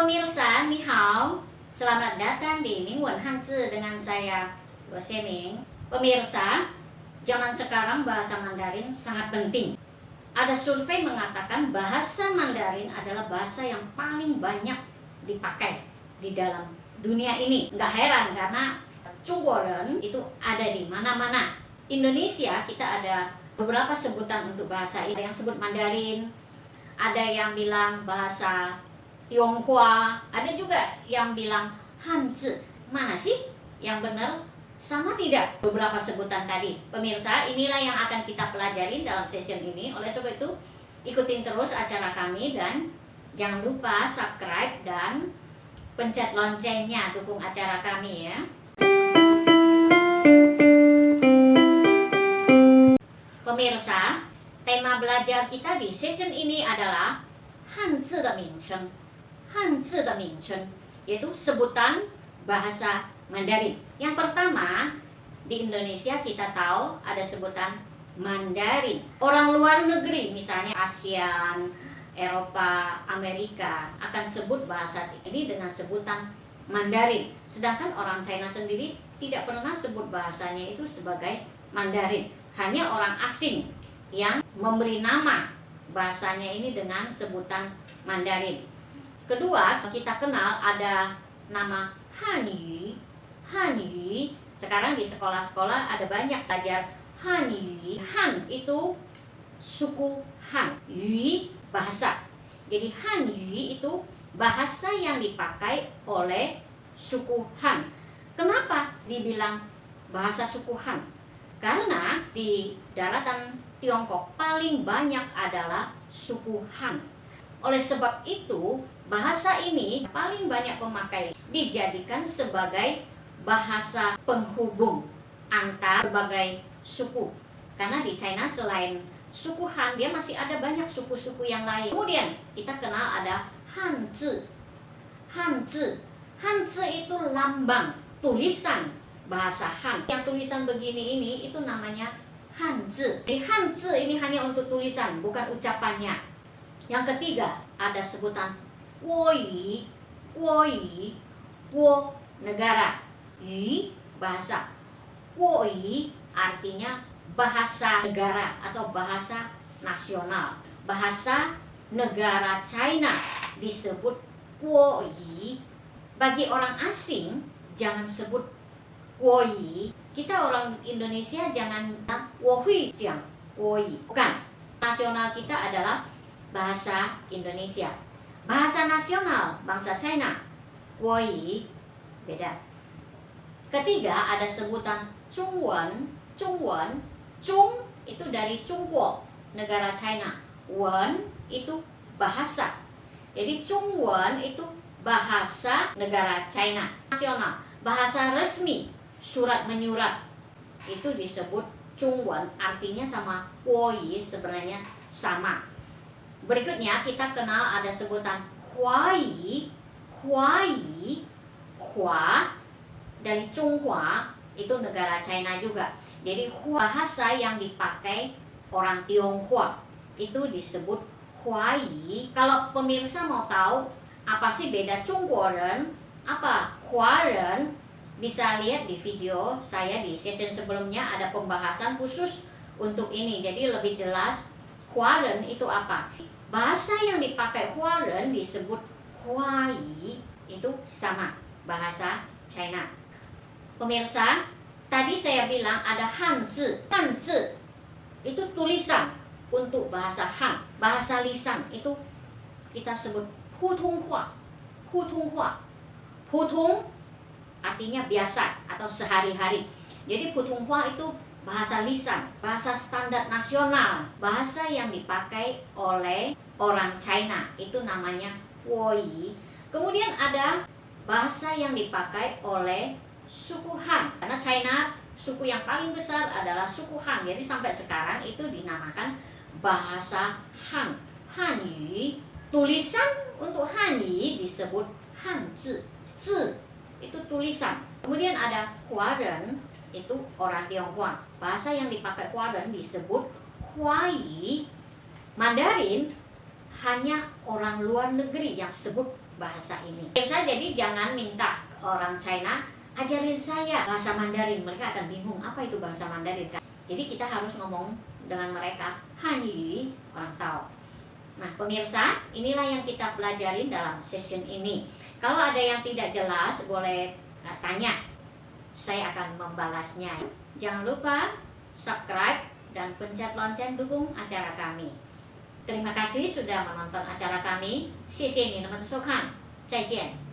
Pemirsa, ni hao. Selamat datang di Mingwen Hanzi dengan saya, Luo Xieming. Pemirsa, zaman sekarang bahasa Mandarin sangat penting. Ada survei mengatakan bahasa Mandarin adalah bahasa yang paling banyak dipakai di dalam dunia ini. Nggak heran karena Zhongguoren itu ada di mana-mana. Indonesia kita ada beberapa sebutan untuk bahasa ini. Ada yang sebut Mandarin, ada yang bilang bahasa Tionghoa, ada juga yang bilang Hanzi. Mana sih yang benar? Sama tidak beberapa sebutan tadi? Pemirsa, inilah yang akan kita pelajari dalam session ini. Oleh sebab itu, ikutin terus acara kami dan jangan lupa subscribe dan pencet loncengnya, dukung acara kami ya. Pemirsa, tema belajar kita di session ini adalah Hanzi de Mingcheng. Hanzi de Mingcheng, yaitu sebutan bahasa Mandarin. Yang pertama, di Indonesia kita tahu ada sebutan Mandarin. Orang luar negeri, misalnya ASEAN, Eropa, Amerika, akan sebut bahasa ini dengan sebutan Mandarin. Sedangkan orang China sendiri tidak pernah sebut bahasanya itu sebagai Mandarin. Hanya orang asing yang memberi nama bahasanya ini dengan sebutan Mandarin. Kedua, kita kenal ada nama Hanyu. Hanyu, sekarang di sekolah-sekolah ada banyak belajar Hanyu. Han itu suku Han, Yu bahasa. Jadi Hanyu itu bahasa yang dipakai oleh suku Han. Kenapa dibilang bahasa suku Han? Karena di daratan Tiongkok paling banyak adalah suku Han. Oleh sebab itu, bahasa ini paling banyak pemakai dijadikan sebagai bahasa penghubung antar berbagai suku. Karena di China selain suku Han, dia masih ada banyak suku-suku yang lain. Kemudian kita kenal ada Hanzi. Hanzi. Hanzi itu lambang, tulisan bahasa Han. Yang tulisan begini ini itu namanya Hanzi. Jadi Hanzi ini hanya untuk tulisan, bukan ucapannya. Yang ketiga, ada sebutan Guoyu. Guoyu, Guo negara, Yu bahasa. Guoyu artinya bahasa negara atau bahasa nasional. Bahasa negara China disebut Guoyu. Bagi orang asing jangan sebut Guoyu. Kita orang Indonesia jangan Wohui jiang Guoyu. Bukan. Nasional kita adalah bahasa Indonesia. Bahasa nasional bangsa China, Guoyu, beda. Ketiga, ada sebutan Zhongwen. Zhongwen, Zhong itu dari Zhongguo, negara China. Wen itu bahasa. Jadi Zhongwen itu bahasa negara China, nasional. Bahasa resmi, surat menyurat, itu disebut Zhongwen. Artinya sama Guoyu, sebenarnya sama. Berikutnya kita kenal ada sebutan Huayi. Huayi, Hua dari Zhonghua itu negara China juga. Jadi bahasa yang dipakai orang Tionghoa itu disebut Huayi. Kalau pemirsa mau tahu apa sih beda Zhongguoren apa Huaren, bisa lihat di video saya di session sebelumnya, ada pembahasan khusus untuk ini. Jadi lebih jelas Huaren itu apa. Bahasa yang dipakai Huaren disebut Huayi, itu sama bahasa China. Pemirsa, tadi saya bilang ada Hanzi. Hanzi itu tulisan untuk bahasa Han. Bahasa lisan itu kita sebut Putonghua. Putonghua. Putong artinya biasa atau sehari-hari. Jadi Putonghua itu bahasa lisan, bahasa standar nasional, bahasa yang dipakai oleh orang China, itu namanya Guoyu. Kemudian ada bahasa yang dipakai oleh suku Han. Karena China suku yang paling besar adalah suku Han. Jadi sampai sekarang itu dinamakan bahasa Han. Hanyu. Tulisan untuk Hanyu disebut Hanzi. Zi itu tulisan. Kemudian ada Huaren, itu orang Tionghoa. Bahasa yang dipakai Huaren disebut Huayi. Mandarin hanya orang luar negeri yang sebut bahasa ini. Pemirsa, jadi jangan minta orang China ajarin saya bahasa Mandarin. Mereka akan bingung apa itu bahasa Mandarin kan. Jadi kita harus ngomong dengan mereka Hanyu, orang tahu. Nah pemirsa, inilah yang kita pelajarin dalam session ini. Kalau ada yang tidak jelas boleh tanya, saya akan membalasnya. Jangan lupa subscribe dan pencet lonceng dukung acara kami. Terima kasih sudah menonton acara kami. 谢谢你们的收看，再见。